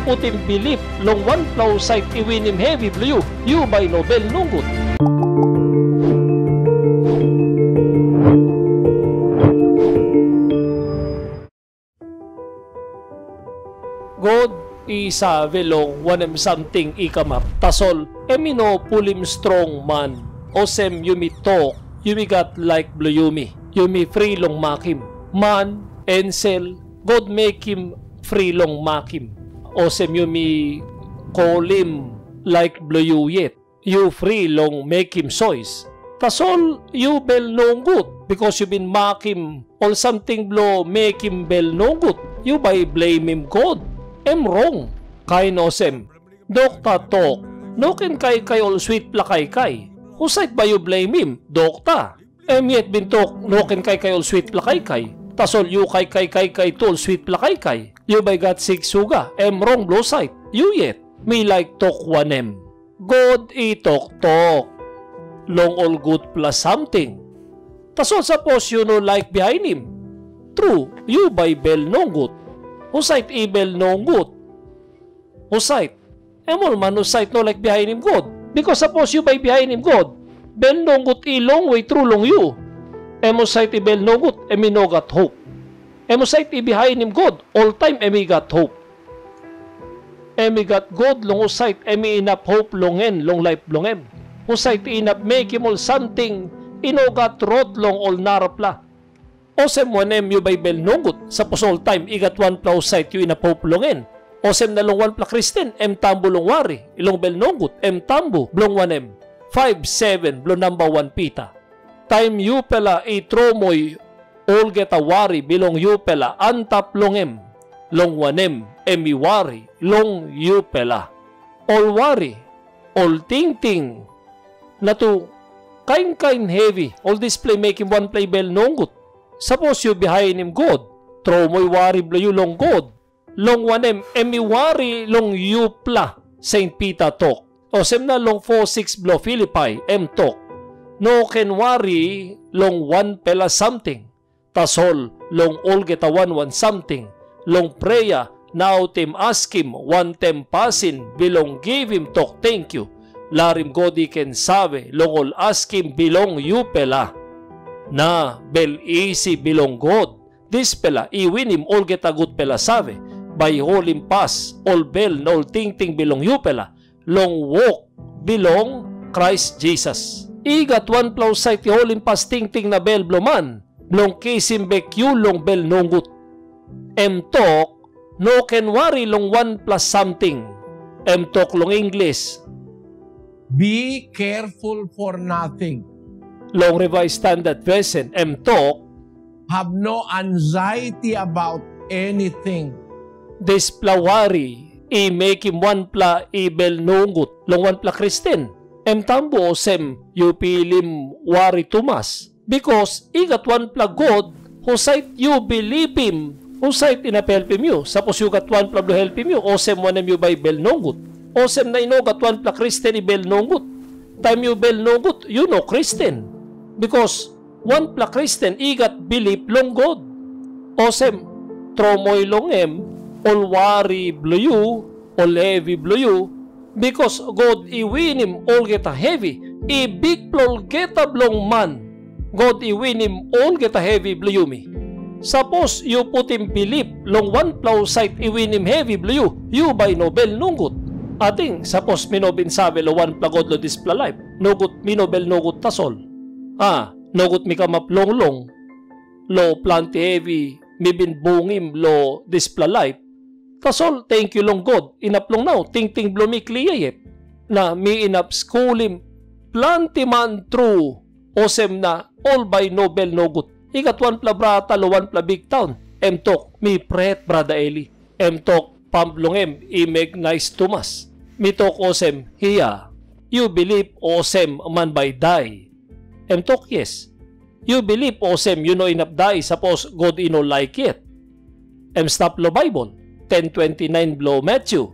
putim bilip long one plow site iwinim heavy blue you by Nobel nunggut. God isa velong wanem something ikamap tasol emino pulim strong man osem yumi talk yumi got like blue yumi free long makim man ensel God make him free long makim osem yumi call him like blue yet you free long make him sois tasol you bel nonggut because you been makim or something blow make him bel nonggut you by blame him God wrong. Kay nosem. Dokta talk. Noken kay all sweet plakay kay. Usait ba you blame him? Dokta. Yet bin talk. Noken kay all sweet plakay kay. Tasol you kay tol sweet plakay kay. You by got six suga. Wrong blow sight. You yet. Me like talk wanem. God talk. Long all good plus something. Tasol suppose you no like behind him. True. You by bel no good. Usait ibel no good. Usait. Emol man usait no like behind him God. Because suppose you by behind him God. Bel no good long way through long you. Emosait ibel no good. Emi no got hope. Emosait behind him God. All time emi got hope. Emi got God long usait. Emi enough hope longen long life longem. Usait enough make him all something. Ino got rot long all narapla. Osem wanem yu by bel nunggut sa all time igat one plow site yu inapopulongin. Osem na long one pla Kristen tambo long wari ilong bel nunggut tambo blong wanem 5-7 blong number 1 pita. Time yu pela itromoy all geta wari bilong yu pela antap longem long wanem wari long yu pela. All wari all ting natu kain heavy all display making one play bel nunggut. Suppose you behind him God, throw mo'y wari blo you long God. Long wanem, wari long you pla, Saint Peter talk. O sem na long 4-6 blo Philippi, talk. No ken wari long one pela something. Tasol long all geta one something. Long preya, now tem ask him, one tem pasin, bilong give him talk thank you. Larim godi ken sabe, long all ask him bilong you pela. Na bel easy bilong God. This pela iwin him all get a good pela save. By holim pass all bel na all ting bilong you pela. Long walk bilong Christ Jesus. Igat one plow site holim pass ting na bel bloman. Long kisim bek you long bel nonggut. Talk no can worry long 1 plus something. Talk long English. Be careful for nothing. Long Revised Standard Version, talk. Have no anxiety about anything. This plawari, make him one pla ibel nungut. Long one pla Kristen. Tambo sem you pilim wari tumas. Because igat one pla God, who sight you believe him, who sight inapelp him you. Suppose you got one pla do help him you, o sem wanem you by bel nungut. O sem na ino gat one pla Kristen ibel nungut. Time you bel nungut, you know Kristen. Because one pla Kristen igat believe long God. Osem tromoy longem all wari blue all heavy blue because God iwin him all get a heavy big plol get a blong man. God iwin him all get a heavy blue me. Suppose you put him believe long one plow site iwin him heavy blue you by Nobel nunggut. Ating suppose minobin sabi lo one pla God lo displa life nugut minobel nugut tasol. Nogut mi ka maplonglong, lo planti heavy, mi bin bungim, lo displa life. Tasol, thank you long God, inaplong now, ting blo mi kliyayet, na mi inap schoolim, planti man true, osem na, all by Nobel nogut. Ikat one pla brata, lo one pla big town, talk, mi pret brada Eli, talk, pamblongem, imeg nice tumas. Mi talk osem, hiya, you believe osem man by die. Talk yes. You believe osem you know inap die suppose God ino like it. Stop lo Bible 10:29 blo Matthew.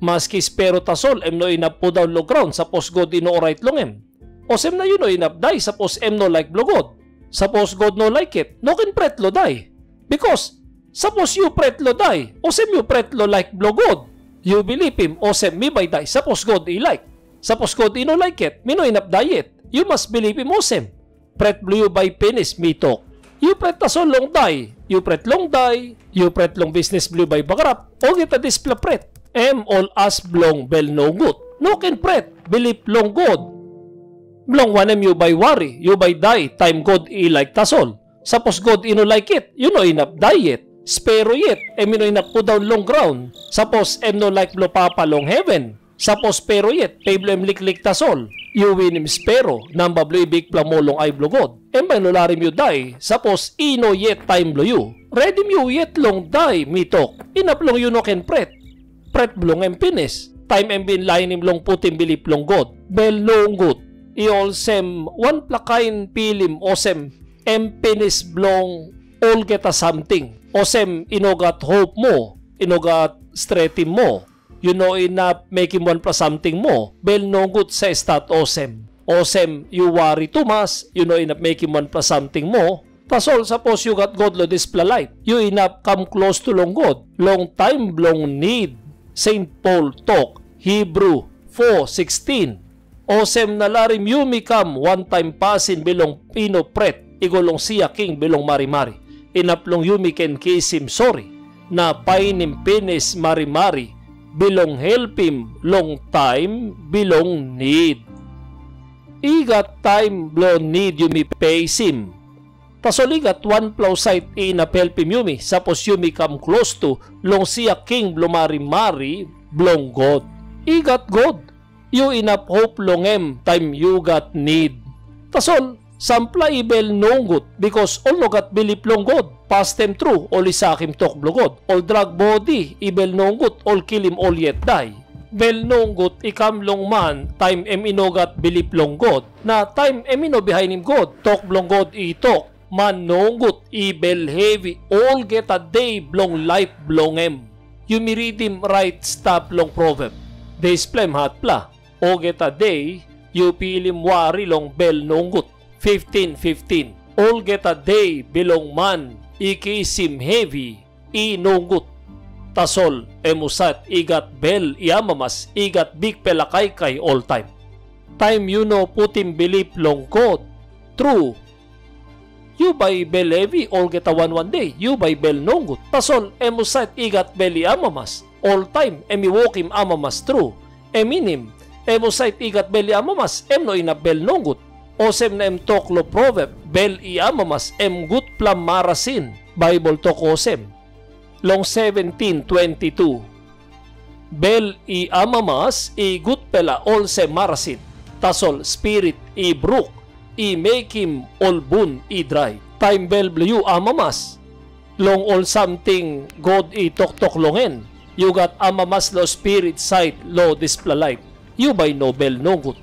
Maski spero tasol no inap po daw lo ground suppose God ino right longem. Osem na you know inap die suppose no like blo God. Suppose God no like it. No can pret lo die. Because suppose you pret lo die. Osem you pret lo like blo God. You believe him, osem mi by die. Suppose God i-like. Suppose God no like it, mi no inap diet. You must believe him, osem. Pret blue by penis, mi talk. You pret tasol long die. You pret long die. You pret long business blue by bagarap. O kita displa pret. All as blong bel no good. No can pret. Believe long God. Blong wanem you by worry. You by die. Time God i-like tasol. Suppose God no like it, you no inap diet. Spero yet, mi no inap po down long ground. Suppose no like blow papa long heaven. Suppose pero yet, table liklik tasol. You win him spero, namba bloy big plamolong ay blogod. May nularim you die. Suppose ino yet time blow you. Ready you yet long die, mitok. Inaplong you no ken pret. Pret blong empinis. Time embin lain him long putim bilip long god. Bel long good. Iolsem one plakain pilim osem empinis blong all get a something. Osem inogat hope mo. Inogat stretim mo. You know enough make him one plus something mo. Bel no good sa stat osem. Osem you worry too much. You know enough make him one plus something mo. Pasol suppose you got God lo display life. You enough come close to long God. Long time long need. Saint Paul talk. Hebrew 4:16. Osem nalarim you mikam one time pasin bilong pino pret. Igolong siya king bilong mari-mari. Inaplong you miken kisim sorry. Na painim pinis mari-mari. Bilong help him long time bilong need. Igat time blow need you mi pays him. Tasol igat one plow site inap help him yumi. Suppose you mi come close to long siya king blow mari-mari blong God. Igat God. You inap hope long em time you got need. Tasol sampla ibel nonggut because all no got believe long God. Past them true, all isakim tok blogod. All drug body, ibel nonggut, all kill him, all yet die. Bel nonggut, ikam long man, time inogat believe long God. Na time ino behind him God, tok blong God itok. Man nonggut, ibel heavy, all get a day blong life blong em. You may read him right stop long proverb. Days plem hat pla. O get a day, you feel him wari long bel nonggut. 15:15. All get a day belong man. Ikisim heavy, inunggut. Tasol, emusat, igat bel, iamamas, igat big pelakay kay all time. Time you know putim believe long God. True. You by bel heavy, all get a one day. You by bel nunggut. Tasol, emusat, igat bel, iamamas. All time, emiwokim amamas true. Eminim, emusat, igat bel, iamamas, no inap bel nunggut. Osem na toklo proverb, bel iamamas gut plam marasin. Bible tok osem. Long 17:22. Bel iamamas gut pela olse marasin. Tasol spirit brook make him all bun dry. Time bel blue amamas. Long all something God tok longen. You got amamas lo spirit sight lo display life. You by nobel no good.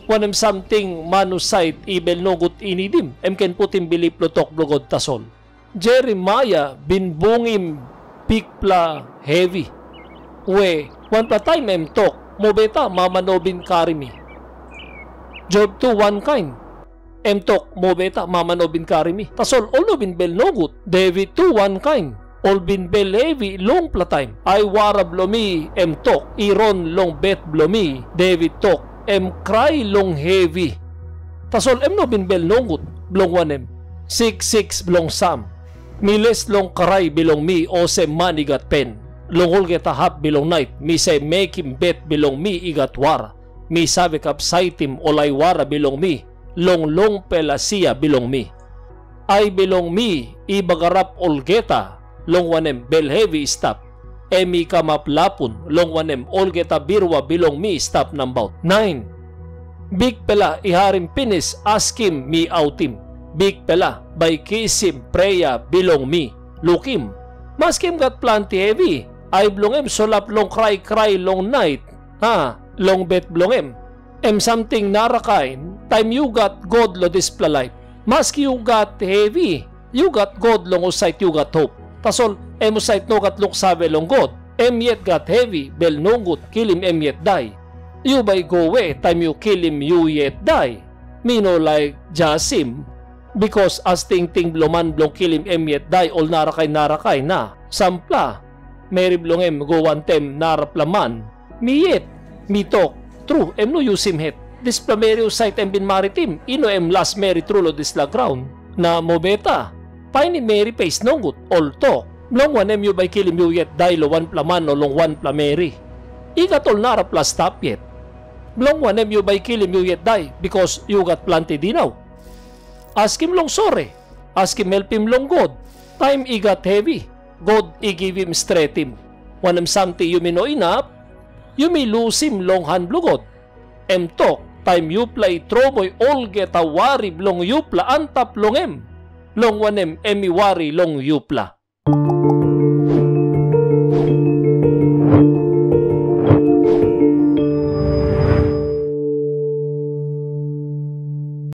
Wanem something manusite ibel nogut inidim. Ken putim bilip lotok blogod tasol. Jeremiah binbungim pikpla heavy. We, one pa time tok, mobeta mamanobin karimi. Job 2 one kind. Tok, mobeta mamanobin karimi. Tasol, all bin bel nogut. David 2 one kind. All bin bel heavy long pla time. I wara blomi tok. Iron long bet blomi. David tok. Cry long heavy. Tasol no bin bel nongut blong wanem. 6 blong sam. Miles long karay bilong mi ose man igat pen. Longol get a hap bilong night. Mi say make him bet bilong mi igat wara. Mi sabi kap saitim olay wara bilong mi. Long pela siya bilong mi. Ay bilong mi ibagarap olgeta. Long wanem bel heavy stop. Emi kamaplapun long wanem olgeta birwa bilong mi stop nambaut. 9. Big pela iharim pinis askim mi autim. Big pela by kisim preya bilong mi lukim. Maskim gat planti heavy. Ay blongem solap long cry long night. Ha, long bet blongem. Something narakain time you got God lo display life. Maski you got heavy, you got God long usite you got hope. Tasol, usite no gat look sabi long God. Yet got heavy, bel nongut, kill him yet die. You by go away, time you kill him, you yet die. Mino like Jasim, because as ting bloman blong kill him yet die, all narakay na. Sampla, Mary blongem go one tem naraplaman. Miyet, mitok, true, no yusim het. Displamerio site bin maritim, ino last Mary trulo disla ground. Na mobeta, paini Mary face nongut, all talk. Long one yu by kilim yu yet dahil one plaman o long one plameri. Igatol narapla stop yet. Long one yu by kilim yu yet die because you got planted dinaw. Ask him long sorry. Ask him help him long God. Time he got heavy. God he give him straight him. When something you may know enough, you may lose him long hand blugod. Talk, time you play tromoy all get a wari long yupla antap long em. Long wanem emi wari long yupla.